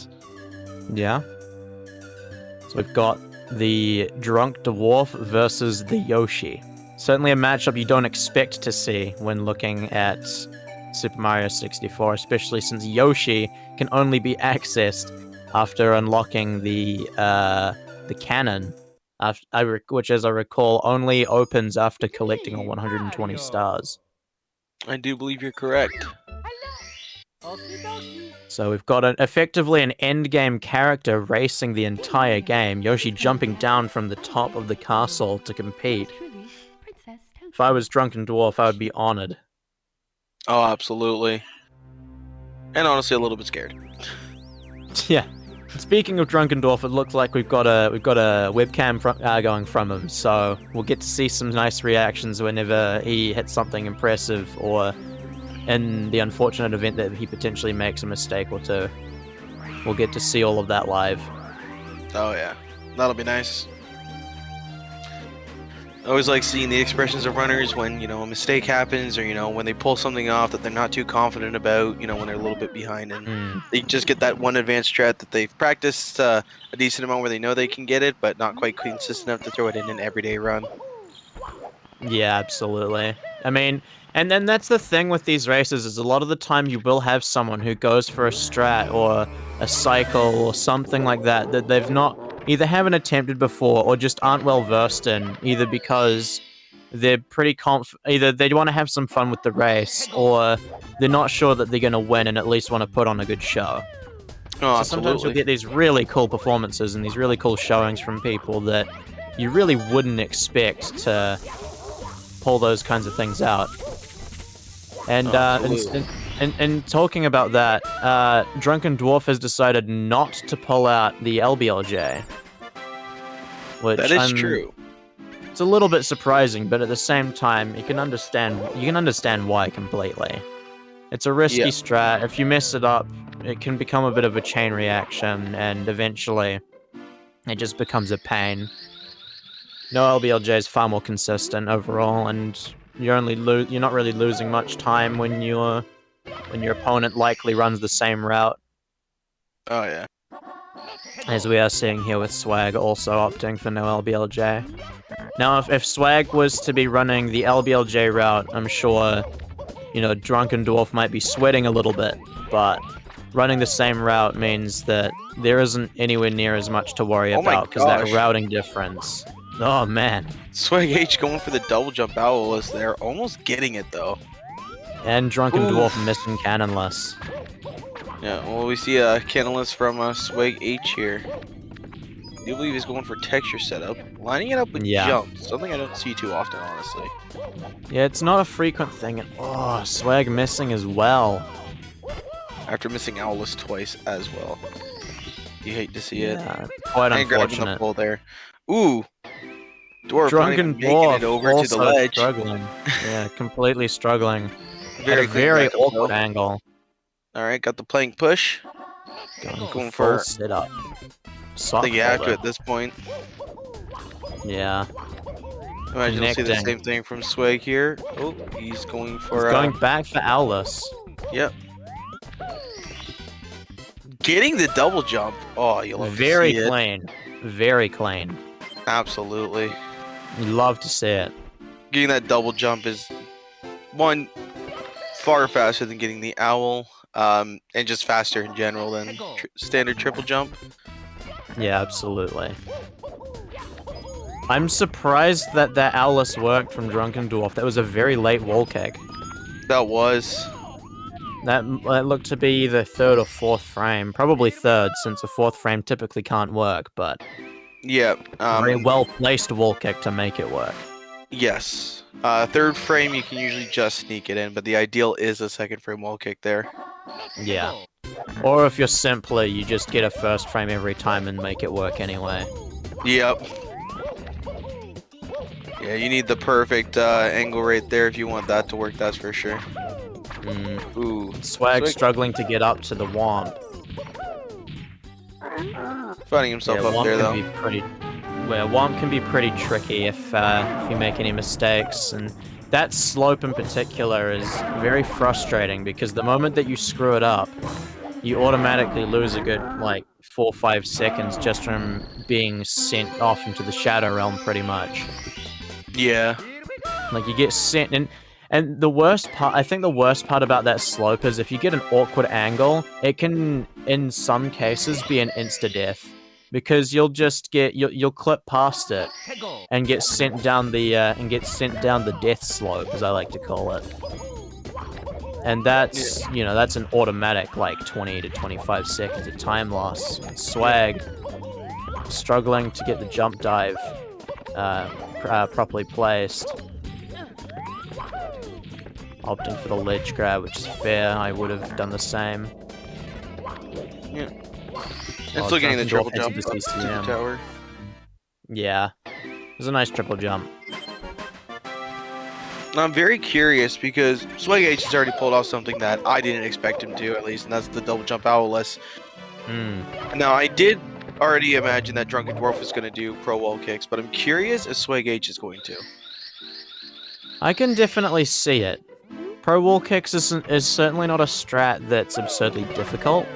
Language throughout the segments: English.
chance. Yeah. So we've got the Drunk Dwarf versus the Yoshi. Certainly a matchup you don't expect to see when looking at Super Mario 64, especially since Yoshi can only be accessed after unlocking the cannon, which, as I recall, only opens after collecting all 120 stars. I do believe you're correct. So we've got effectively an endgame character racing the entire game, Yoshi jumping down from the top of the castle to compete. If I was Drunken Dwarf, I would be honored. Oh, absolutely. And honestly, a little bit scared. Yeah. Speaking of Drunken Dwarf, it looks like we've got a webcam going from him, so we'll get to see some nice reactions whenever he hits something impressive, or in the unfortunate event that he potentially makes a mistake or two. We'll get to see all of that live. Oh yeah, that'll be nice. I always like seeing the expressions of runners when, a mistake happens, or, when they pull something off that they're not too confident about, when they're a little bit behind, and they just get that one advanced strat that they've practiced a decent amount where they know they can get it, but not quite consistent enough to throw it in an everyday run. Yeah, absolutely. I mean, and then that's the thing with these races, is a lot of the time you will have someone who goes for a strat or a cycle or something like that they've not either haven't attempted before or just aren't well versed in, either because they're pretty either they want to have some fun with the race, or they're not sure that they're going to win and at least want to put on a good show. Oh, so sometimes you'll absolutely. get these really cool performances and these really cool showings from people that you really wouldn't expect to pull those kinds of things out. And and talking about that, Drunken Dwarf has decided not to pull out the LBLJ, which That is true. It's a little bit surprising, but at the same time, you can understand why completely. It's a risky strat. If you mess it up, it can become a bit of a chain reaction, and eventually, it just becomes a pain. No, LBLJ is far more consistent overall, and you're not really losing much time when your opponent likely runs the same route. Oh yeah. As we are seeing here with Swagh also opting for no LBLJ. Now, if Swagh was to be running the LBLJ route, I'm sure, Drunken Dwarf might be sweating a little bit, but running the same route means that there isn't anywhere near as much to worry about, because that routing difference. Oh, man. Swagh H going for the double jump owless there, almost getting it, though. And Drunken Dwarf missing cannonless. Yeah, well, we see a cannonless from Swagh H here. I do believe he's going for texture setup, lining it up with jumps, something I don't see too often, honestly. Yeah, it's not a frequent thing. Oh, Swagh missing as well. After missing owless twice as well. You hate to see it. Quite and unfortunate. Grabbing the pull there. Ooh! Dwarf Drunken making it over to the ledge. Struggling. Yeah, completely struggling. Very, at a very awkward angle. Alright, got the plank push. Going for sit up. I think you have to at this point. Yeah. Imagine you'll see the same thing from Swagh here. Oh, he's going for... He's going back for owless. Yep. Getting the double jump. Oh, you love to see it. Very clean. Very clean. Absolutely. You love to see it. Getting that double jump is, one, far faster than getting the owl, and just faster in general than standard triple jump. Yeah, absolutely. I'm surprised that owless worked from Drunken Dwarf. That was a very late wall kick. That was. That looked to be the third or fourth frame. Probably third, since a fourth frame typically can't work, but... Yeah. Very well-placed wall kick to make it work. Yes. Third frame, you can usually just sneak it in, but the ideal is a second frame wall kick there. Yeah. Or if you're simpler, you just get a first frame every time and make it work anyway. Yep. Yeah, you need the perfect angle right there if you want that to work, that's for sure. Ooh. Swagh struggling to get up to the womp. Finding himself up there, though. Womp can be pretty tricky if you make any mistakes, and that slope in particular is very frustrating, because the moment that you screw it up, you automatically lose a good, like, 4 or 5 seconds just from being sent off into the Shadow Realm, pretty much. Yeah. Like, you get sent, and the worst part, I think the worst part about that slope is if you get an awkward angle, it can, in some cases, be an insta-death. Because you'll just get, you'll clip past it, and get sent down the, death slope, as I like to call it. And that's, you know, that's an automatic, like, 20 to 25 seconds of time loss. And Swagh, struggling to get the jump dive properly placed. Opting for the ledge grab, which is fair. I would have done the same. Yeah. And still getting the triple jump to up to the tower. Yeah. It was a nice triple jump. I'm very curious because Swagh H has already pulled off something that I didn't expect him to, at least, and that's the double jump owlless. Now, I did already imagine that Drunken Dwarf was going to do pro wall kicks, but I'm curious if Swagh H is going to. I can definitely see it. Pro wall kicks is certainly not a strat that's absurdly difficult.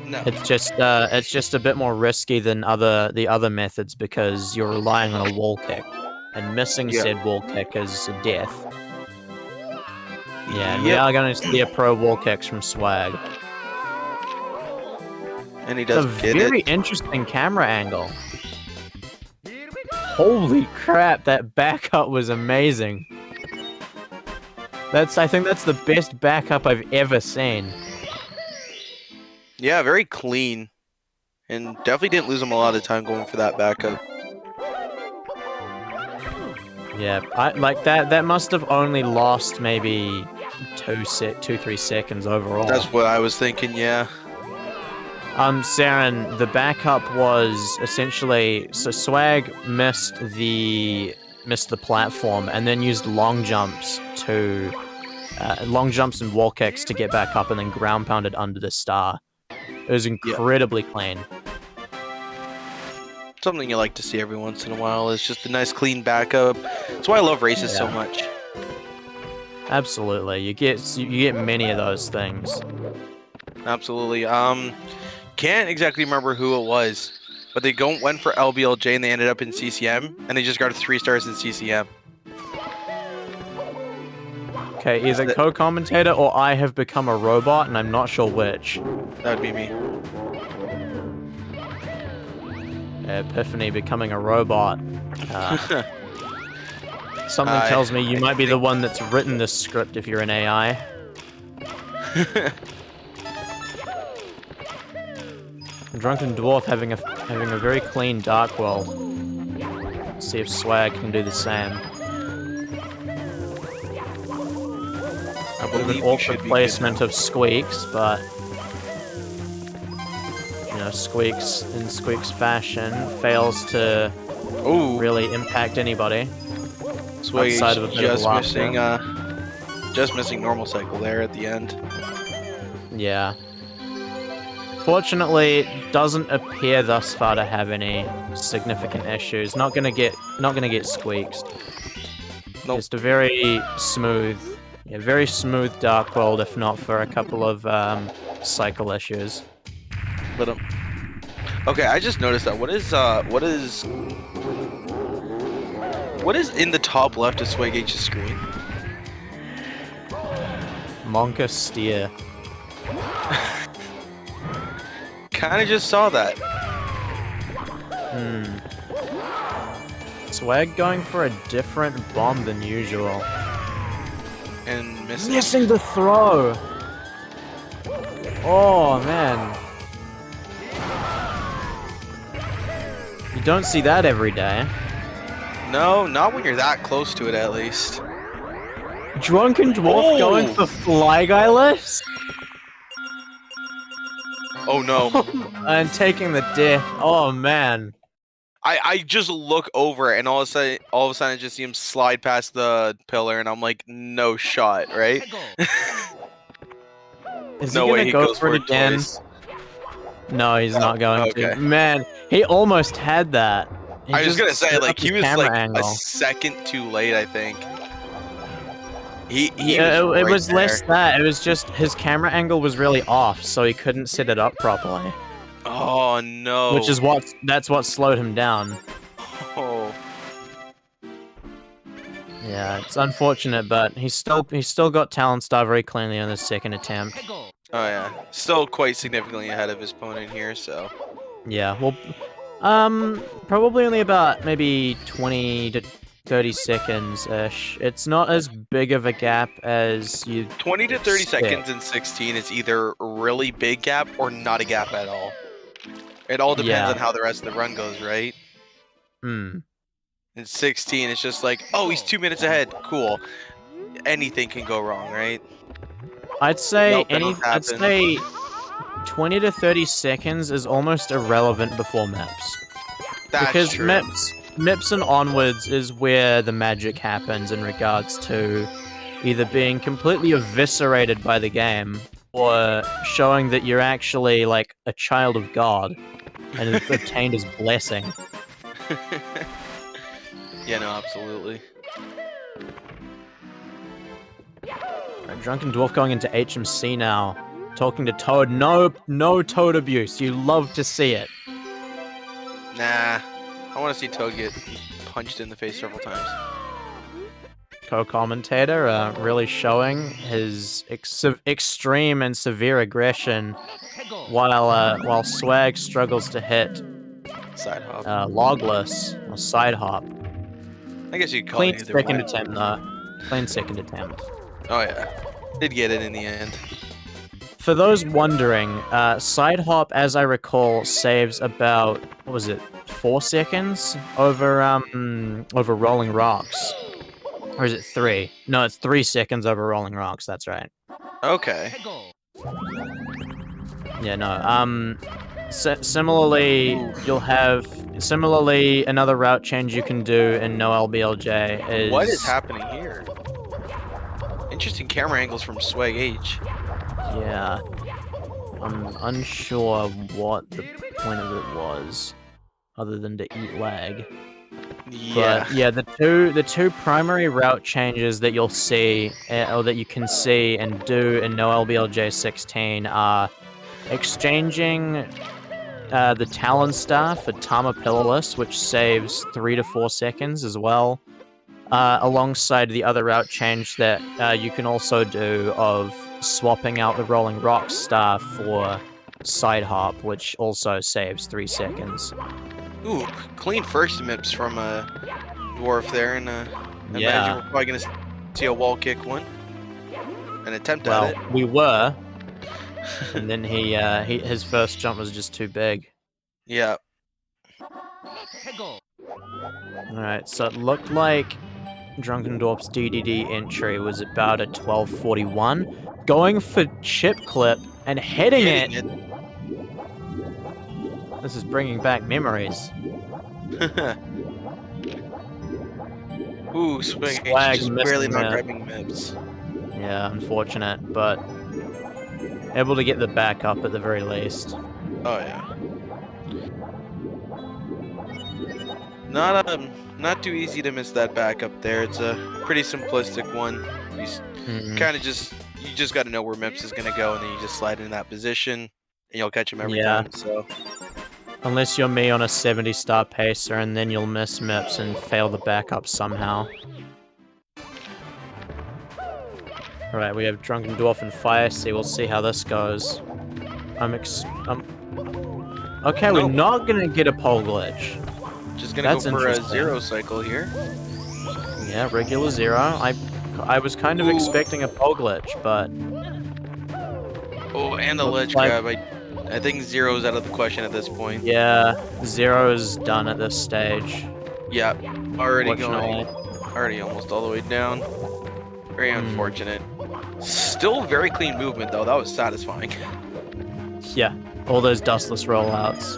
No. It's just a bit more risky than the other methods because you're relying on a wall kick, and missing said wall kick is a death. Yeah, and we are going to see a pro wall kicks from Swagh. And he does get it. It's a very interesting camera angle. Holy crap, that backup was amazing. I think that's the best backup I've ever seen. Yeah, very clean. And definitely didn't lose him a lot of time going for that backup. Yeah, like that must have only lost maybe 2-3 seconds overall. That's what I was thinking, yeah. Saren, the backup was essentially, so Swagh missed the platform and then used long jumps and wall kicks to get back up and then ground pounded under the star. It was incredibly clean. Something you like to see every once in a while is just a nice clean backup. That's why I love races so much. Absolutely, you get many of those things. Absolutely. Can't exactly remember who it was, but they went for LBLJ and they ended up in CCM, and they just got 3 stars in CCM. Okay, either co-commentator or I have become a robot, and I'm not sure which. That would be me. Epiphany becoming a robot. Something tells me you might be the one that's written this script if you're an AI. Drunken Dwarf having a very clean dark well. See if Swagh can do the same. A bit of an awkward placement of Squeaks, but you know, Squeaks in Squeaks fashion fails to really impact anybody. Swagh outside of a bit just missing normal cycle there at the end. Yeah. Fortunately, it doesn't appear thus far to have any significant issues. Not gonna get squeaks. Nope. Just a very smooth dark world, if not for a couple of cycle issues. But okay, I just noticed that. What is in the top left of Swagh H's screen? Monka Steer. Kinda just saw that. Swagh going for a different bomb than usual. And missing the throw! Oh, man. You don't see that every day. No, not when you're that close to it, at least. Drunken Dwarf going for Fly Guy-less? Oh no. And taking the death. Oh man. I just look over and all of a sudden I just see him slide past the pillar and I'm like, no shot, right? Is no he gonna go for it again? Twice. No, he's not going to. Man, he almost had that. I was gonna say, like, he was like a second too late, I think. He was Yeah, it right was less there. that. It was just his camera angle was really off, so he couldn't set it up properly. Oh Which no. is that's what slowed him down. Oh. Yeah, it's unfortunate, but he's still got talent star very cleanly on his second attempt. Oh yeah. Still quite significantly ahead of his opponent here, so. Yeah, well, probably only about maybe 20 to 30 seconds-ish. It's not as big of a gap as you'd 20 to 30 expect. seconds in 16 is either a really big gap or not a gap at all. It all depends Yeah. on how the rest of the run goes, right? Hmm. In 16, it's just like, oh, he's 2 minutes ahead. Cool. Anything can go wrong, right? Meltdowns I'd happen. say 20 to 30 seconds is almost irrelevant before maps. That's Because true. maps and onwards is where the magic happens in regards to either being completely eviscerated by the game or showing that you're actually like a child of God and have obtained his blessing. Yeah, no, absolutely. Right, Drunken Dwarf going into HMC now. Talking to Toad. No Toad abuse. You love to see it. Nah. I want to see Toad get punched in the face several times. Co-commentator really showing his extreme and severe aggression while Swagh struggles to hit Side hop. Logless or Side Hop. I guess you could call Clean it either second way. attempt though. Clean second attempt. Oh yeah. Did get it in the end. For those wondering, Side Hop, as I recall, saves about, what was it, 4 seconds over Rolling Rocks. Or is it 3? No, it's 3 seconds over Rolling Rocks, that's right. Okay. Yeah, no, similarly, another route change you can do in no LBLJ is... What is happening here? Interesting camera angles from Swagh H. Yeah. I'm unsure what the point of it was, other than to eat lag. Yeah. But yeah, the two primary route changes that you'll see, or that you can see and do in no LBLJ 16 are exchanging the Talon Star for Tama Pillarless, which saves 3 to 4 seconds as well, alongside the other route change that you can also do of swapping out the Rolling Rocks Star for Side Hop, which also saves 3 seconds. Ooh, clean first mips from a dwarf there, and I imagine we're probably gonna see a wall kick one. An attempt at it. We were, and then his first jump was just too big. Yeah. Alright, so it looked like Drunken Dwarf's DDD entry was about a 12:41. Going for chip clip and hitting it. This is bringing back memories. Ooh, Swagh Swagh just missed barely the not map. grabbing mips. Yeah, unfortunate, but able to get the back up at the very least. Oh yeah. Not too easy to miss that back up there. It's a pretty simplistic one. You just got to know where Mips is gonna go, and then you just slide into that position, and you'll catch him every time. So. Unless you're me on a 70-star pacer, and then you'll miss Mips and fail the backup somehow. Alright, we have Drunken Dwarf and Fire Sea. We'll see how this goes. Okay, we're not gonna get a pole glitch. Just gonna go for a zero cycle here. Yeah, regular zero. I was kind of expecting a pole glitch, but... Oh, and the ledge grab. I think zero's out of the question at this point. Yeah, zero's done at this stage. Yeah, already almost all the way down. Very unfortunate. Still very clean movement though. That was satisfying. Yeah, all those dustless rollouts.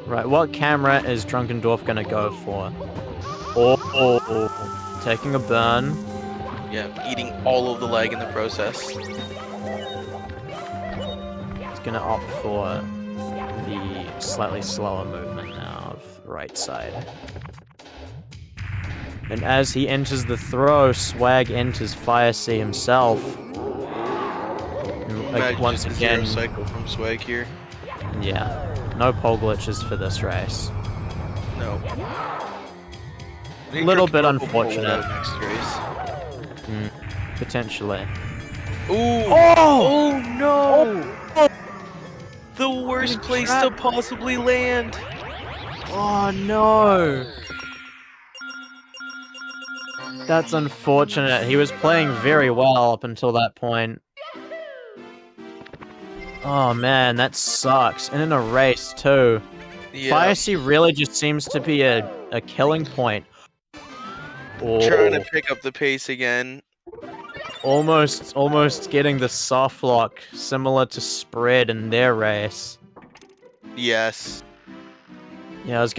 Right, what camera is Drunken Dwarf gonna go for? Oh, taking a burn. Yeah, eating all of the leg in the process. He's gonna opt for the slightly slower movement now of right side. And as he enters the throw, Swagh enters Fire Sea himself. Imagine Once just a again, zero cycle from Swagh here. yeah, no pole glitches for this race. No. A little bit Drunken Dwarf will pull it unfortunate. out next race. Potentially. Ooh! Oh! Oh no! Oh! The worst Getting place trapped. to possibly land. Oh no! That's unfortunate. He was playing very well up until that point. Oh man, that sucks. And in a race too. Yeah. Fire Sea really just seems to be a killing point. Trying to Oh, pick up the pace again. almost getting the soft lock similar to Spread in their race. Yes. Yeah, I was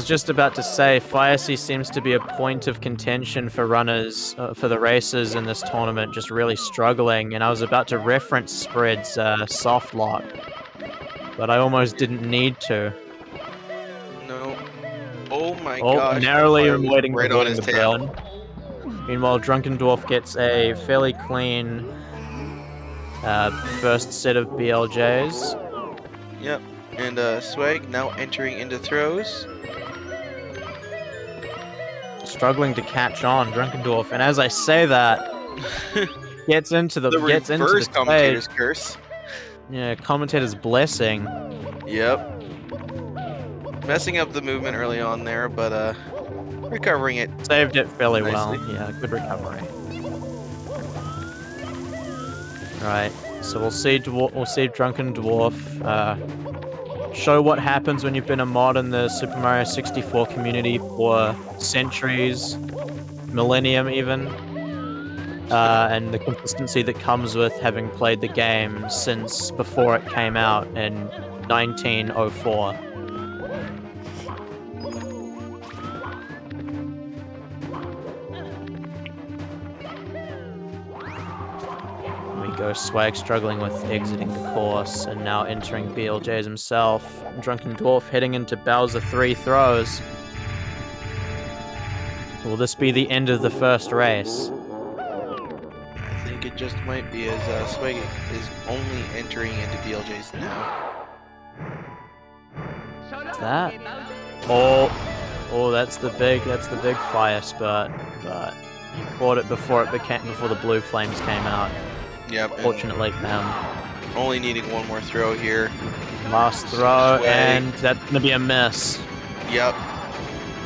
just about to say, Fire Sea seems to be a point of contention for runners, for the racers in this tournament, just really struggling. And I was about to reference Spread's soft lock, but I almost didn't need to. No. Oh my Oh, gosh. narrowly Fire was avoiding right on his the tail. burn. Meanwhile, DrunkenDwarf gets a fairly clean first set of BLJs. Yep. And Swagh now entering into throws. Struggling to catch on, DrunkenDwarf, and as I say that, gets into the reverse stage. commentator's curse. Yeah, commentator's blessing. Yep. Messing up the movement early on there, but recovering it. Saved it fairly nicely. well. Yeah, good recovery. Right, so we'll see DrunkenDwarf show what happens when you've been a mod in the Super Mario 64 community for centuries, millennium even, and the consistency that comes with having played the game since before it came out in 1904. Go Swagh struggling with exiting the course and now entering BLJs himself. DrunkenDwarf heading into Bowser 3 throws. Will this be the end of the first race? I think it just might be, as Swagh is only entering into BLJs now. That? Oh, that's the big fire spurt, but he caught it before the blue flames came out. Yep. Fortunately for him. Only needing one more throw here. Last throw, Swagh. and that's gonna be a miss. Yep.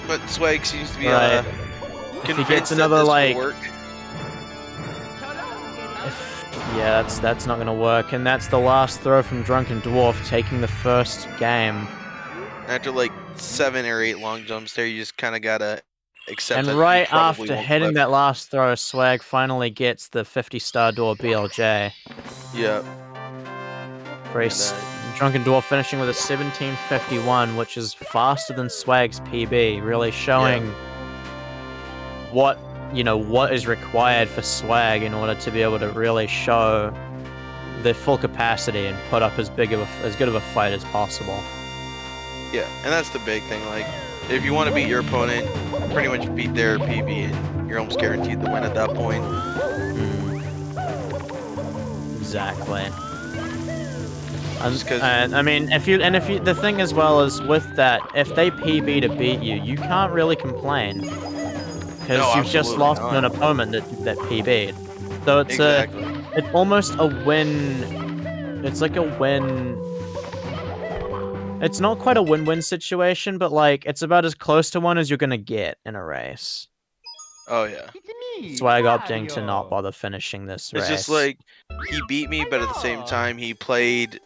But Swagh seems to be Right. If he gets another like, work. yeah, that's not gonna work, and that's the last throw from DrunkenDwarf, taking the first game. After like 7 or 8 long jumps there, you just kind of gotta accept that. And you right probably after won't hitting flip. that last throw, Swagh finally gets the 50-star door BLJ. Yep. DrunkenDwarf finishing with a 1751, which is faster than Swagg's PB, really showing what is required for Swagh in order to be able to really show the full capacity and put up as good of a fight as possible. Yeah, and that's the big thing. Like, if you want to beat your opponent, pretty much beat their PB, and you're almost guaranteed the win at that point. Exactly. Just 'cause- And I mean, the thing as well is with that, if they PB to beat you, you can't really complain because No, you've just absolutely lost not. to an opponent that PB'd. So it's it's almost a win. It's like a win. It's not quite a win-win situation, but like it's about as close to one as you're gonna get in a race. Oh yeah. Swagh opting to not bother finishing this race. It's just like he beat me, but at the same time he played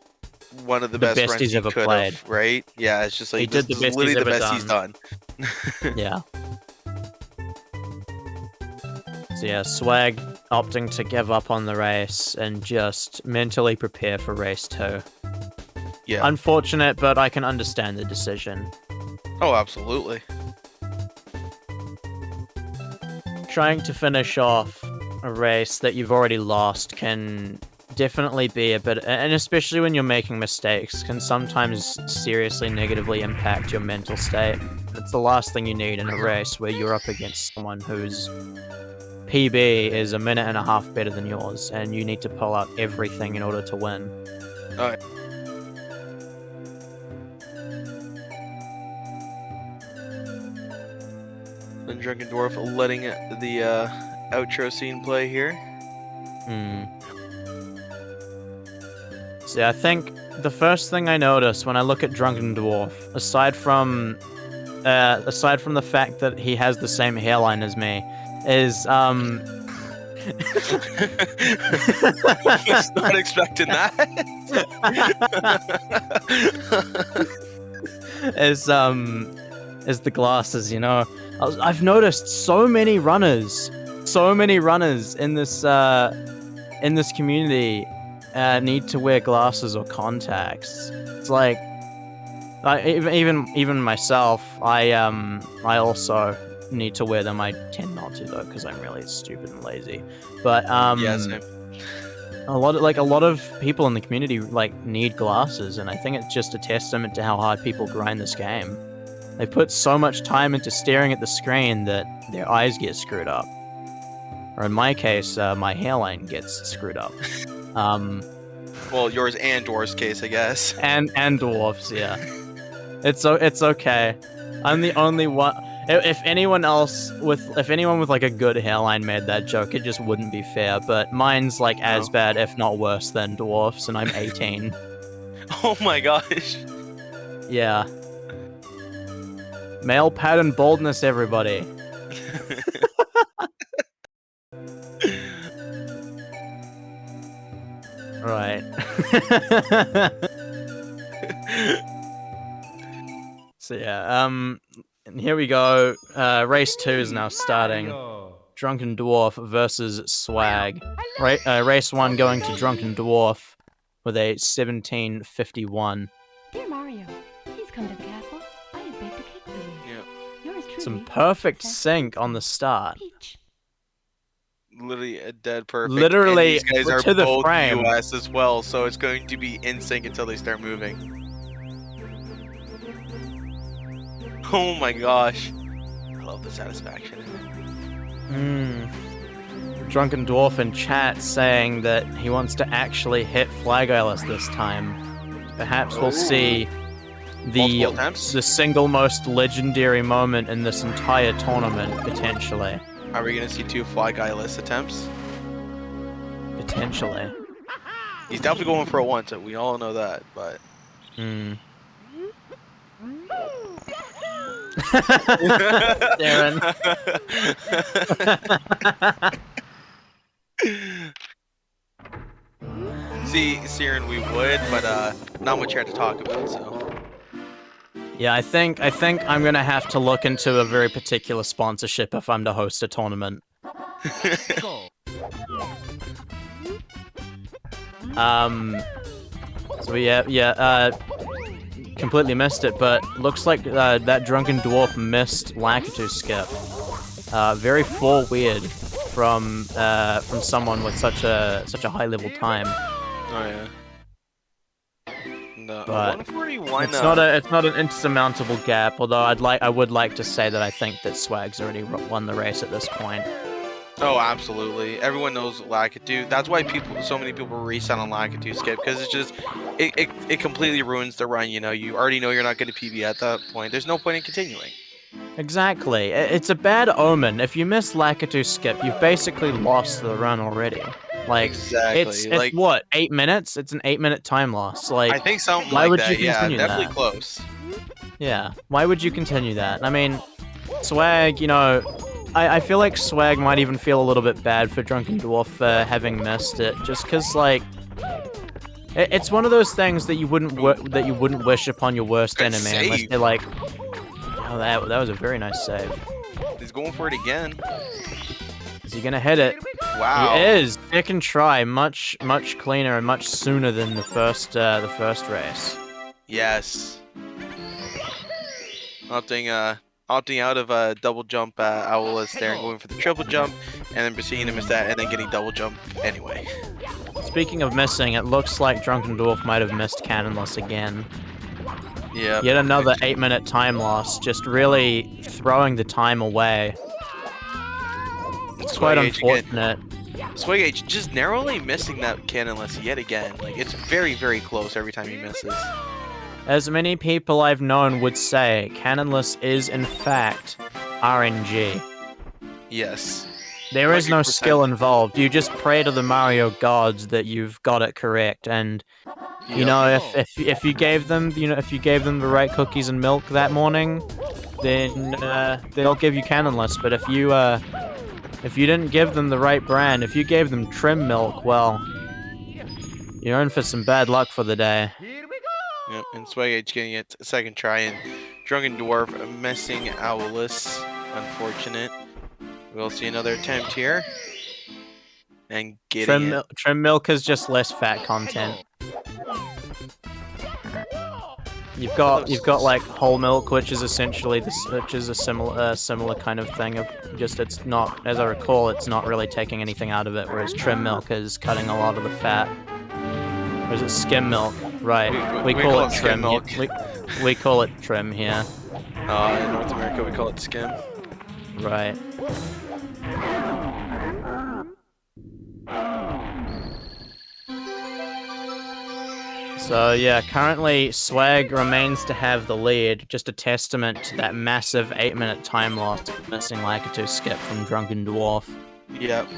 one of the best runs he's he ever could played. have, right? Yeah, it's just like He this did the is best literally he's the ever best he's done. Yeah. So yeah, Swagh opting to give up on the race and just mentally prepare for race 2. Yeah. Unfortunate, but I can understand the decision. Oh, absolutely. Trying to finish off a race that you've already lost can definitely be a bit, and especially when you're making mistakes, can sometimes seriously negatively impact your mental state. It's the last thing you need in a race where you're up against someone whose PB is a minute and a half better than yours, and you need to pull out everything in order to win. Alright. The Drunken Dwarf letting the outro scene play here. See, I think the first thing I notice when I look at Drunken Dwarf, aside from the fact that he has the same hairline as me, is Was not expecting that. is the glasses, you know. I've noticed so many runners in this community need to wear glasses or contacts. It's like even myself, I also need to wear them. I tend not to though, because I'm really stupid and lazy. But Yeah, same. a lot of people in the community need glasses, and I think it's just a testament to how hard people grind this game. They put so much time into staring at the screen that their eyes get screwed up. Or in my case, my hairline gets screwed up. Well, yours and Dwarf's case, I guess. And Dwarf's, yeah. It's okay. I'm the only one. If anyone with like a good hairline made that joke, it just wouldn't be fair. But mine's as bad, if not worse, than Dwarf's, and I'm 18. Oh my gosh. Yeah. Male pattern baldness, everybody. Right. So yeah, and here we go. Race 2 is now starting. Drunken Dwarf versus Swagh. Race 1 going to Drunken Dwarf with a 17:51. Dear Mario, please come to the castle. I have baked a cake for you. Yeah. Yours truly, Some perfect sync on the start. Peach. Literally a dead perfect. Literally and these guys are to the both frame. US as well, so it's going to be in sync until they start moving. Oh my gosh. I love the satisfaction. Drunken Dwarf in chat saying that he wants to actually hit Flag Eyeless this time. Perhaps we'll see the single most legendary moment in this entire tournament, potentially. Are we gonna see 2 Flag Eyeless attempts? Potentially. He's definitely going for a 1, so we all know that, but... Darren. See, Siren, we would, but not much here to talk about, so... Yeah, I think I'm gonna have to look into a very particular sponsorship if I'm to host a tournament. So yeah, completely missed it, but looks like that Drunken Dwarf missed Lakitu skip. Very weird from someone with such a high level time. Oh yeah. No, But 141. it's not an insurmountable gap. Although I would like to say that I think that Swagh's already won the race at this point. Oh, absolutely. Everyone knows Lakitu. That's why so many people reset on Lakitu skip, because it's just it completely ruins the run. You know, you already know you're not going to PB at that point. There's no point in continuing. Exactly. It's a bad omen. If you miss Lakitu skip, you've basically lost the run already. Exactly. It's what, 8 minutes? It's an 8-minute time loss. I think something why like would that. you Yeah, continue definitely that? close. Yeah. Why would you continue that? I mean, Swagh, you know, I feel like Swagh might even feel a little bit bad for Drunken Dwarf having missed it, just because it's one of those things that you wouldn't wish upon your worst Good enemy save. unless they're like, oh, that was a very nice save. He's going for it again. Is he gonna hit it? Wow. He is. Second try, much cleaner and much sooner than the first race. Yes. Opting out of a double jump Owlus there and going for the triple jump, and then proceeding to miss that, and then getting double jump anyway. It's speaking of missing, it looks like Drunken Dwarf might have missed Cannonless again. Yeah. Yet another 8-minute time loss, just really throwing the time away. It's quite unfortunate. Swagh just narrowly missing that Cannonless yet again. Like, it's very, very close every time he misses. As many people I've known would say, Cannonless is in fact RNG. Yes. There is no 100%. skill involved. You just pray to the Mario gods that you've got it correct, and you know, if you gave them, if you gave them the right cookies and milk that morning, then they'll give you Cannonless. But if you didn't give them the right brand, if you gave them trim milk, well, you're in for some bad luck for the day. Yep, and Swagh getting it a second try, and Drunken Dwarf missing Owless. Unfortunate. We'll see another attempt here. And getting it. Trim milk is just less fat content. You've got like whole milk, which is essentially a similar kind of thing. Of just it's not, as I recall, it's not really taking anything out of it, whereas trim milk is cutting a lot of the fat. Or is it skim milk? Right. We call it trim milk. We call it trim here. In North America, we call it skim. Right. So yeah, currently Swagh remains to have the lead, just a testament to that massive 8-minute time loss missing Lakitu skip from Drunken Dwarf. Yep.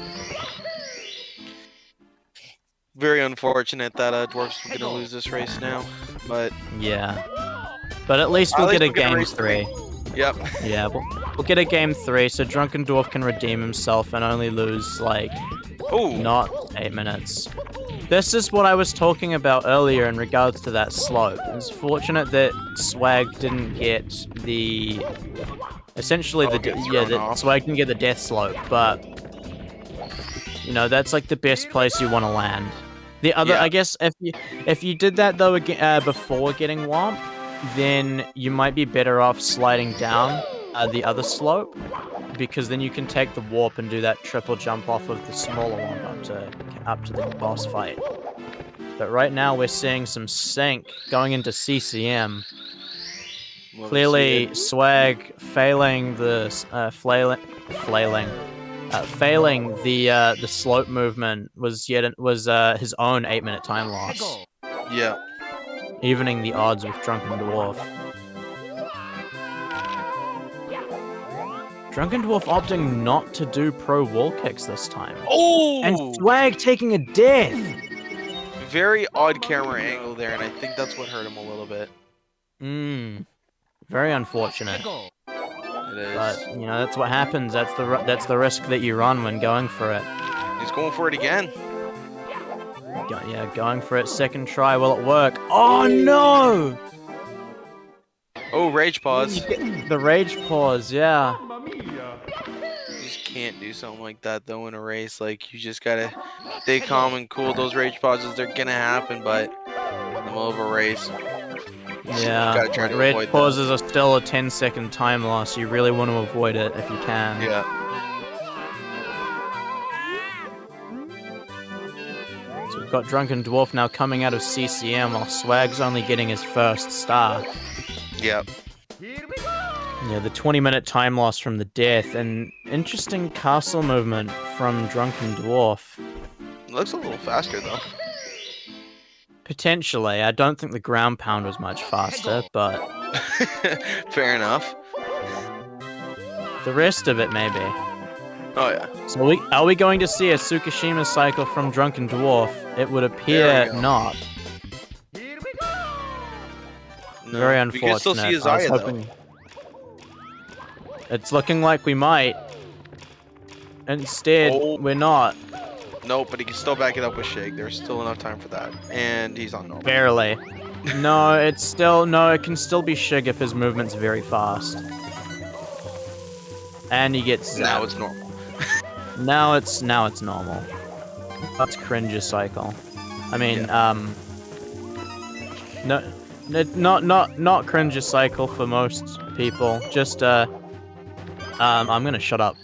Very unfortunate that Dwarf's going to lose this race now, but... Yeah. But at least we'll get a game 3. Yep. Yeah, we'll get a game 3, so Drunken Dwarf can redeem himself and only lose, like, not 8 minutes. This is what I was talking about earlier in regards to that slope. It's fortunate that Swagh didn't get the... Essentially, Swagh didn't get the death slope, but... You know, that's like the best place you want to land. The other, I guess, if you did that though before getting Womp, then you might be better off sliding down the other slope, because then you can take the warp and do that triple jump off of the smaller Womp up to the boss fight. But right now we're seeing some sync going into CCM. Clearly, Swagh failing the failing the slope movement was his own 8-minute time loss. Yeah. Evening the odds with Drunken Dwarf. Drunken Dwarf opting not to do pro wall kicks this time. Oh! And Swagh taking a death! Very odd camera angle there, and I think that's what hurt him a little bit. Very unfortunate. It is. But, you know, that's what happens. That's the risk that you run when going for it. He's going for it again. Yeah, going for it. Second try. Will it work? Oh, no! Oh, rage pause. The rage pause, yeah. You just can't do something like that, though, in a race. Like, you just gotta stay calm and cool. Those rage pauses, they're gonna happen, but in the middle of a race... Yeah, red pauses are still a 10-second time loss. You really want to avoid it if you can. Yeah. So we've got Drunken Dwarf now coming out of CCM while Swagh's only getting his first star. Yep. Yeah, the 20-minute time loss from the death, and interesting castle movement from Drunken Dwarf. It looks a little faster, though. Potentially. I don't think the ground pound was much faster, but... Fair enough. The rest of it, maybe. Oh, yeah. So are we going to see a Tsukishima cycle from Drunken Dwarf? It would appear not. No, very unfortunate. We can still see his eye, though. It's looking like we might. Instead, we're not. Nope, but he can still back it up with Shake. There's still enough time for that. And he's on normal. Barely. No, it can still be Shig if his movement's very fast. And he gets zapped. Now it's normal. now it's normal. That's cringe cycle. I mean, not cringe cycle for most people. Just I'm gonna shut up.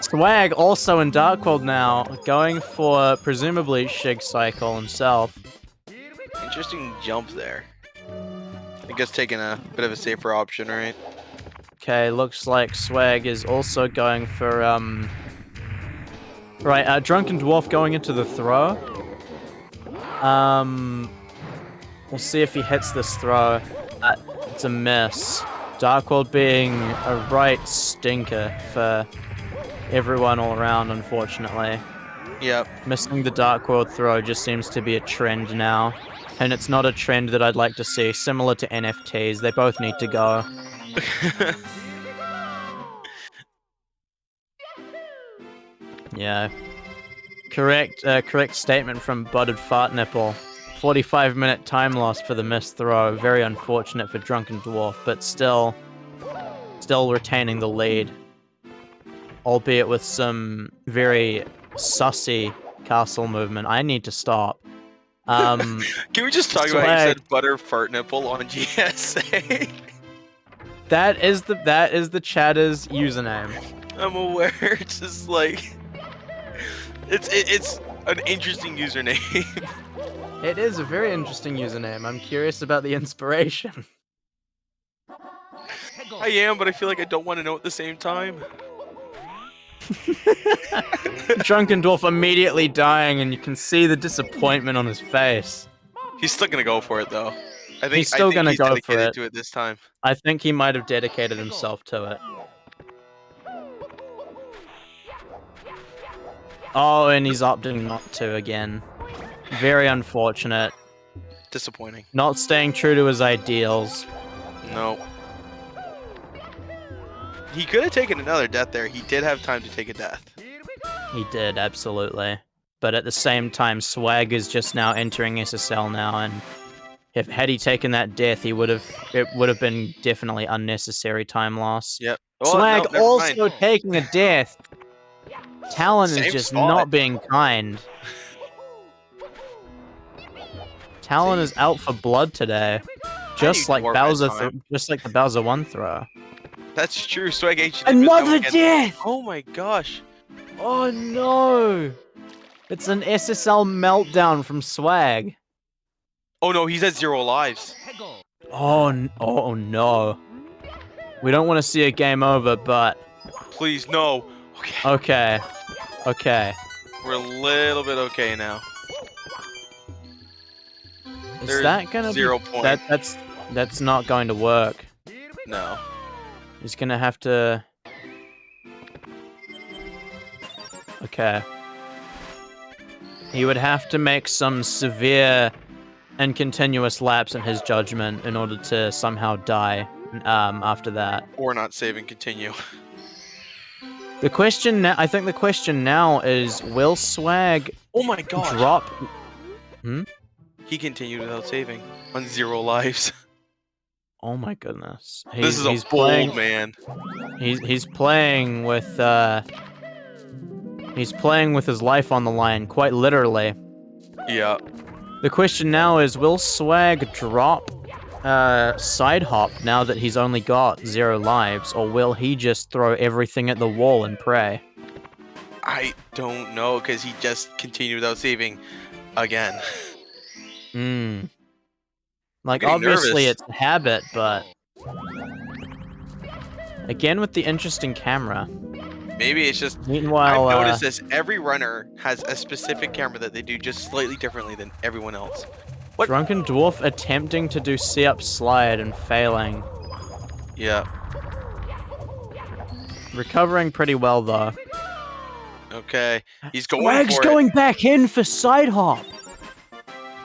Swagh also in Dark World now, going for presumably Shig Cycle himself. Interesting jump there. I guess taking a bit of a safer option, right? Okay, looks like Swagh is also going for right, Drunken Dwarf going into the throw. We'll see if he hits this throw. It's a miss. Dark World being a right stinker for everyone all around, unfortunately. Yep. Missing the Dark World throw just seems to be a trend now. And it's not a trend that I'd like to see. Similar to NFTs, they both need to go. Yeah. Correct statement from Buttered Fart Nipple. 45-minute time loss for the missed throw. Very unfortunate for Drunken Dwarf, but still retaining the lead. Albeit with some very sussy castle movement. I need to stop. Can we just talk about how you Swagh. said butter fart nipple on GSA? That is the chatter's username. I'm aware. It's just like it's an interesting username. It is a very interesting username. I'm curious about the inspiration. I am, but I feel like I don't want to know at the same time. Drunken Dwarf immediately dying, and you can see the disappointment on his face. He's still gonna go for it though. He's still gonna go for dedicated it. to it this time. I think he might have dedicated himself to it. Oh, and he's opting not to again. Very unfortunate. Disappointing. Not staying true to his ideals. No. He could have taken another death there. He did have time to take a death. He did, absolutely. But at the same time, Swagh is just now entering SSL now, and had he taken that death, it would have been definitely unnecessary time loss. Yep. Swagh no, also taking a death. Talon Same is just spot. not being kind. Talon is out for blood today, just like Bowser, just like the Bowser 1 throw. That's true. Swagh H. Another death! Oh my gosh. Oh no! It's an SSL meltdown from Swagh. Oh no, he's at 0 lives. Oh no. We don't want to see a game over, but... Please, no. Okay. Okay. We're a little bit okay now. Is There's that gonna 0 be... point. That's not going to work. No. He's gonna have to... Okay. He would have to make some severe and continuous lapse in his judgment in order to somehow die after that. Or not save and continue. The question now, I think the question now is, will Swagh Oh my god. drop... He continued without saving on 0 lives. Oh my goodness. This is a he's bold playing, man. He's playing with his life on the line, quite literally. Yeah. The question now is, will Swagh drop side hop now that he's only got 0 lives, or will he just throw everything at the wall and pray? I don't know, because he just continued without saving again. Like, Getting obviously nervous. it's a habit, but... Again with the interesting camera. Maybe it's just... Meanwhile, I've noticed this. Every runner has a specific camera that they do just slightly differently than everyone else. What? Drunken Dwarf attempting to do C-up slide and failing. Yeah. Recovering pretty well, though. Okay. He's going Swagg's for going back in for side hop!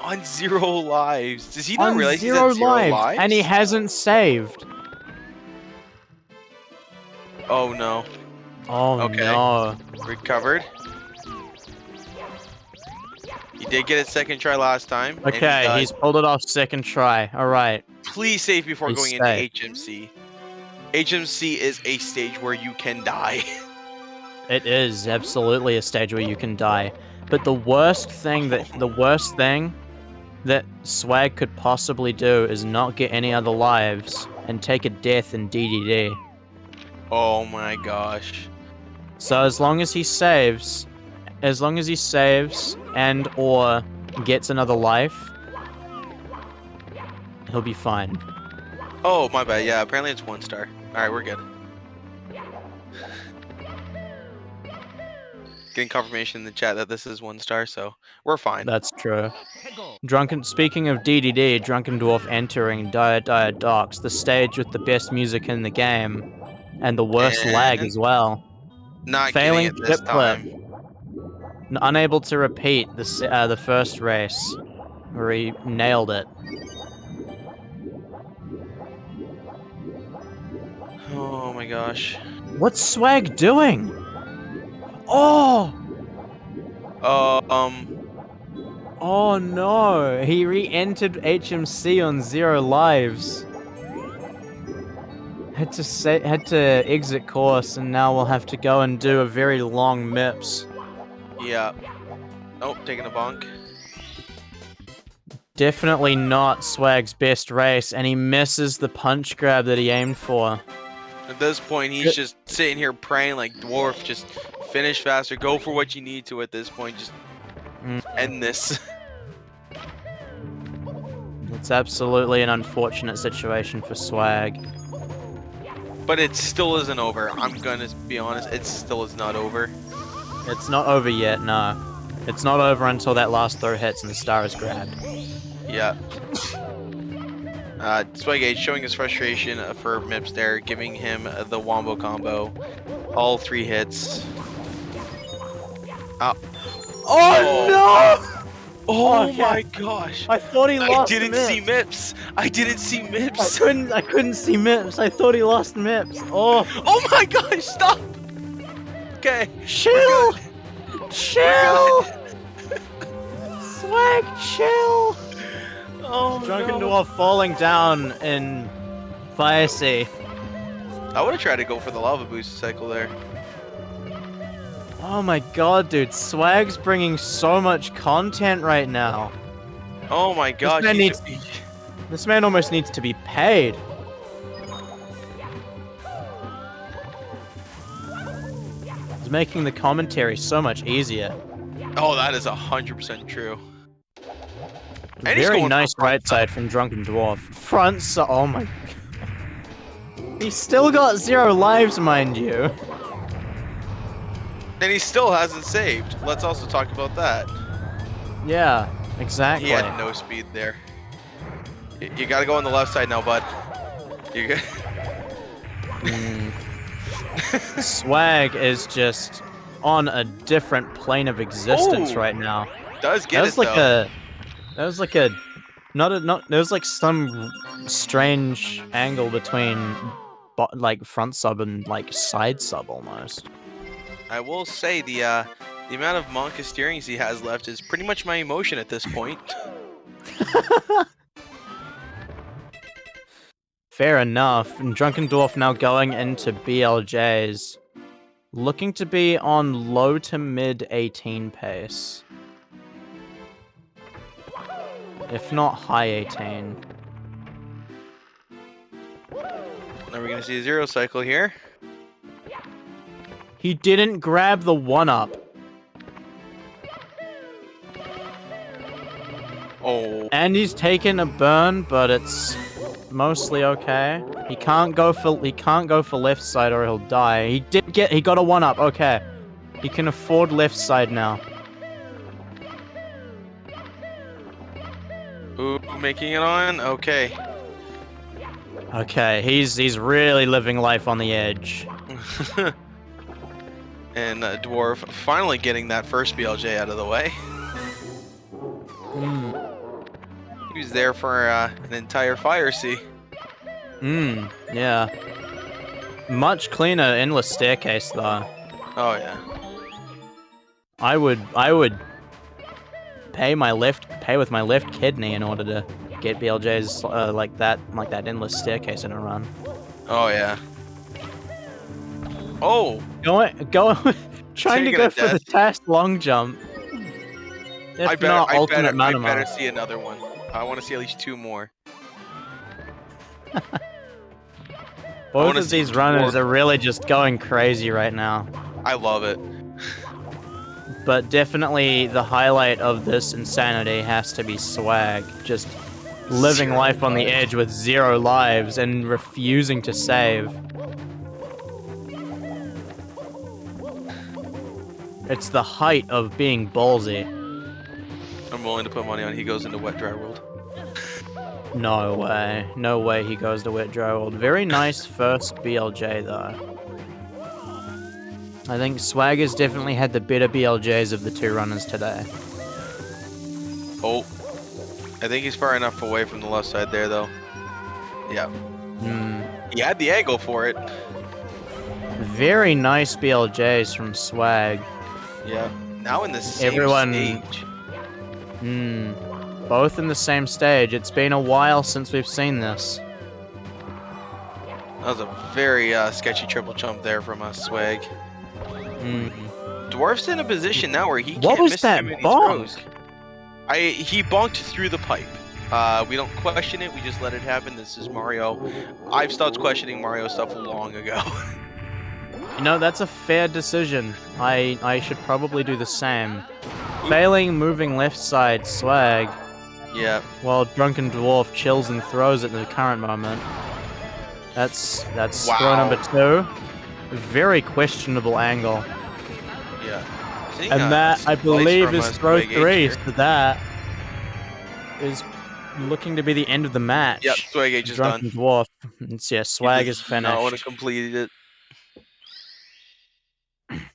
on 0 lives. Does he not On realize he's 0 at 0 lives? and he hasn't saved. Oh no. Oh Okay. no. Recovered. He did get it second try last time. and Okay, he he's pulled it off second try. Alright. Please save before He's going safe. into HMC. HMC is a stage where you can die. It is absolutely a stage where you can die. But the worst thing that Swagh could possibly do is not get any other lives and take a death in DDD. Oh my gosh. So as long as he saves and or gets another life, he'll be fine. Oh, my bad. Yeah, apparently it's 1 star. Alright, we're good. Getting confirmation in the chat that this is 1 star, so we're fine. That's true. Speaking of DDD, Drunken Dwarf entering Dire Dire Docks, the stage with the best music in the game, and the worst lag And as well. not getting Failing it this chip clip. time. Unable to repeat the first race, where he nailed it. Oh my gosh. What's Swagh doing? Oh! Oh no! He re-entered HMC on 0 lives. Had to exit course, and now we'll have to go and do a very long MIPS. Yeah. Oh, taking a bonk. Definitely not Swagh's best race, and he misses the punch grab that he aimed for. At this point, he's just sitting here praying like, Dwarf, just finish faster. Go for what you need to at this point. Just end this. It's absolutely an unfortunate situation for Swagh. But it still isn't over. I'm gonna be honest, it still is not over. It's not over yet, no. It's not over until that last throw hits and the star is grabbed. Yeah. Swagh showing his frustration for Mips there, giving him the wombo combo. All 3 hits. Oh no! Oh Okay. my gosh! I thought he lost I didn't Mips. see Mips! I didn't see Mips! I couldn't see Mips. I thought he lost Mips. Oh! Oh my gosh! Stop! Okay. Chill! Chill! Swagh, chill! Oh Drunken no. Dwarf falling down in Fire Sea. I would have tried to go for the lava boost cycle there. Oh my god, dude. Swagh's bringing so much content right now. Oh my gosh. man he's- This man almost needs to be paid. He's making the commentary so much easier. Oh, that is 100% true. And he's Very going nice for front right side from Drunken Dwarf. Front side. Oh my. He's still got 0 lives, mind you. And he still hasn't saved. Let's also talk about that. Yeah, exactly. He had no speed there. You gotta go on the left side now, bud. You got. Swagh is just on a different plane of existence Oh, right now. Does get That it was like though. there was like some strange angle between like front sub and like side sub almost. I will say the amount of Monka steerings he has left is pretty much my emotion at this point. Fair enough. And Drunken Dwarf now going into BLJs. Looking to be on low to mid 18 pace. If not high 18. Are we gonna see a 0 cycle here? He didn't grab the 1-up. Oh. And he's taken a burn, but it's mostly okay. He can't go for left side or he'll die. He got a 1-up, okay. He can afford left side now. Ooh, making it on? Okay. Okay, he's really living life on the edge. And Dwarf finally getting that first BLJ out of the way. He was there for an entire fire sea. Yeah. Much cleaner endless staircase though. Oh yeah. I would pay with my left kidney in order to get BLJs like that endless staircase in a run. Oh yeah. Oh. Trying to Taking go a for the test long jump. If not, ultimate I Manama. better see another one. I want to see at least 2 more. Both wanna of see these runners Dwarf. are really just going crazy right now. I love it. But definitely the highlight of this insanity has to be Swagh. Just living 0 life on the lives. edge with 0 lives and refusing to save. It's the height of being ballsy. I'm willing to put money on he goes into Wet Dry World. No way. No way he goes to Wet Dry World. Very nice first BLJ, though. I think Swagh has definitely had the better BLJs of the 2 runners today. Oh. I think he's far enough away from the left side there, though. Yeah. He had the angle for it. Very nice BLJs from Swagh. Yeah. Now in the same stage. Both in the same stage. It's been a while since we've seen this. That was a very sketchy triple jump there from Swagh. Dwarf's in a position now where he can't miss too many throws. He bonked through the pipe. We don't question it, we just let it happen. This is Mario. I've stopped questioning Mario stuff long ago. You know, that's a fair decision. I should probably do the same. Failing moving left side Swagh. Yeah. While Drunken Dwarf chills and throws at the current moment. That's throw number 2. Very questionable angle. Yeah. And that, I believe, is throw 3, so that is looking to be the end of the match. Yep, Swagh H is Drunken done. Dwarf. Swagh is finished. No one completed it.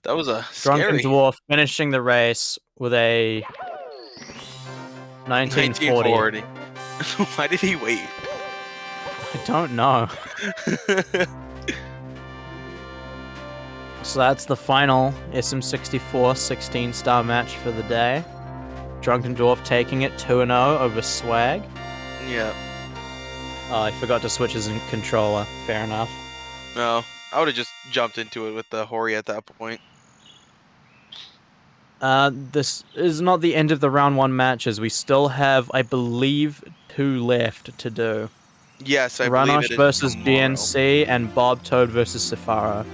That was a Drunken scary. Dwarf finishing the race with a 1940. Why did he wait? I don't know. So that's the final SM64 16-star match for the day. Drunken Dwarf taking it 2-0 over Swagh. Yeah. Oh, I forgot to switch his controller. Fair enough. No, I would have just jumped into it with the Hori at that point. This is not the end of the round 1 matches. We still have, I believe, 2 left to do. Yes, I believe it is versus tomorrow. BNC and Bob Toad versus Safaro.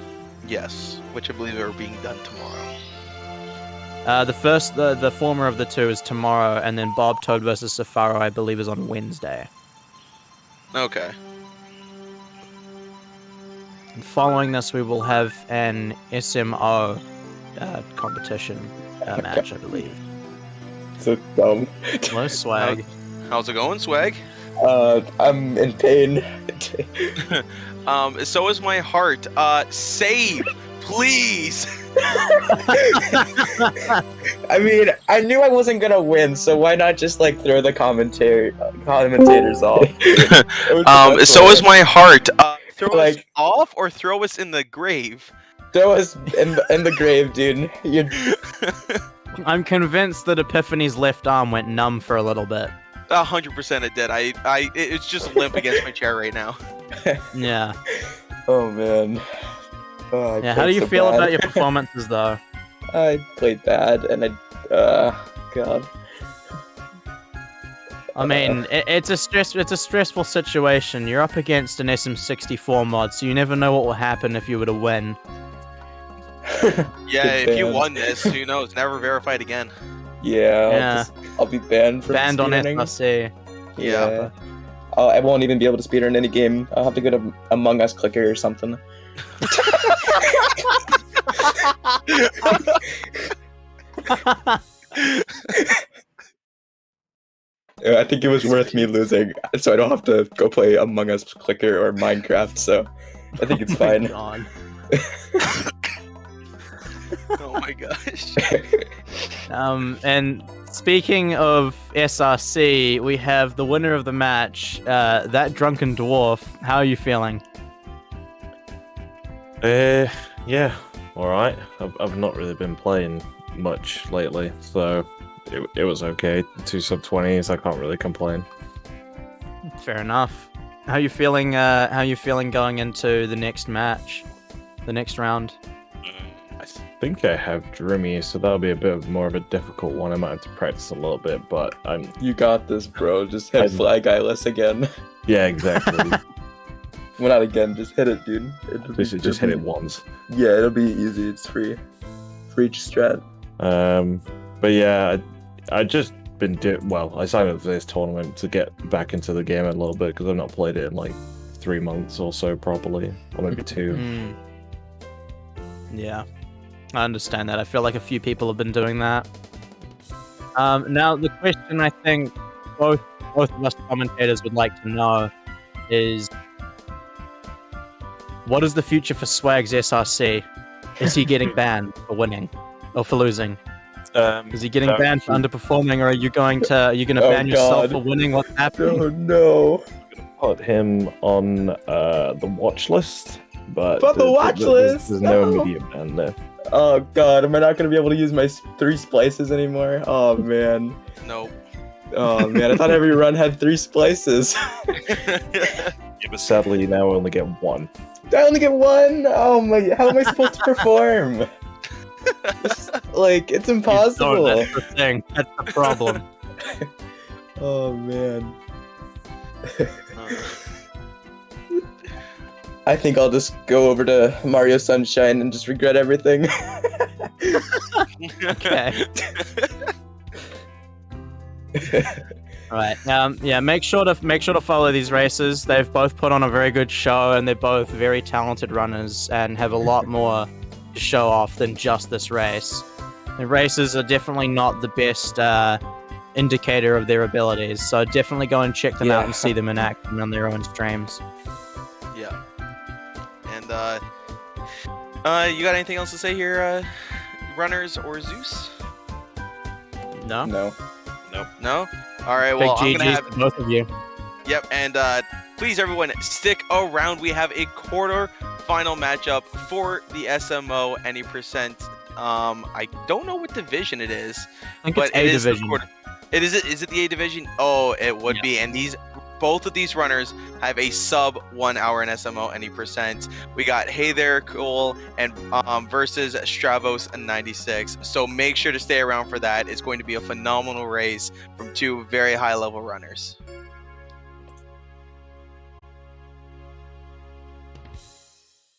Yes, which I believe are being done tomorrow. The former of the 2 is tomorrow, and then Bob Toad versus Safaro, I believe, is on Wednesday. Okay. And following this, we will have an SMO competition match, I believe. So dumb. Hello, Swagh. How's it going, Swagh? I'm in pain. So is my heart. Save, please. I mean, I knew I wasn't gonna win, so why not just like throw the commentators off? So is my heart. Throw us Like- off or throw us in the grave. Throw us in the grave, dude. I'm convinced that Epiphany's left arm went numb for a little bit. 100% it did. It's just limp against my chair right now. Yeah. Oh man. Oh, I Yeah, how do played you so feel bad. about your performances, though? I played bad, and God. I mean, it's a stressful situation. You're up against an SM64 mod, so you never know what will happen if you were to win. Yeah, Good if you band. won this, who knows? Never verified again. Yeah. I'll be banned from Banned on speedrunning. SRC. Yeah. I won't even be able to speedrun any game. I'll have to go to Among Us Clicker or something. I think it was worth me losing, so I don't have to go play Among Us Clicker or Minecraft, so I think it's fine. God. Oh my gosh. And speaking of SRC, we have the winner of the match, That Drunken Dwarf. How are you feeling? Yeah, alright. I've not really been playing much lately, so it was okay. 2 sub-20s, I can't really complain. Fair enough. How you feeling? How you feeling going into the next match, the next round? I think I have Dreamy, so that'll be a bit more of a difficult one. I might have to practice a little bit, but I'm... You got this, bro. Just hit Flag Eyeless again. Yeah, exactly. Well, not again. Just hit it, dude. Just hit it once. Yeah, it'll be easy. It's free. Free strat. But yeah, I just been I signed up for this tournament to get back into the game a little bit because I've not played it in like 3 months or so properly, or maybe 2. Yeah, I understand that. I feel like a few people have been doing that. Now the question I think both of us commentators would like to know is, what is the future for Swagh's SRC? Is he getting banned for winning or for losing? Is he getting banned for underperforming, or are you going to ban yourself for winning? What's happening? Oh no! Put him on the watch list, but the watch list. There's no immediate ban there. Oh god, am I not gonna be able to use my 3 splices anymore? Oh man. Nope. Oh man, I thought every run had 3 splices. Yeah, but sadly now I only get 1. I only get 1. Oh my! How am I supposed to perform? It's impossible. No, that's the thing. That's the problem. Oh man. I think I'll just go over to Mario Sunshine and just regret everything. Okay. Right. Yeah. Make sure to follow these races. They've both put on a very good show, and they're both very talented runners, and have a lot more to show off than just this race. The races are definitely not the best indicator of their abilities, so definitely go and check them out and see them in action on their own streams. Yeah. And you got anything else to say here, runners or Zeus? No. No. Nope. No. All right. Well, Big I'm gonna GGs have. to both of you. Yep. And please, everyone, stick around. We have a quarter final matchup for the SMO any percent. I don't know what division it is, I think but it's A division. Is it the A division? Oh, it would be. And both of these runners have a sub 1 hour in SMO any percent. We got Hey There Cole and versus Stravos 96. So make sure to stay around for that. It's going to be a phenomenal race from 2 very high level runners.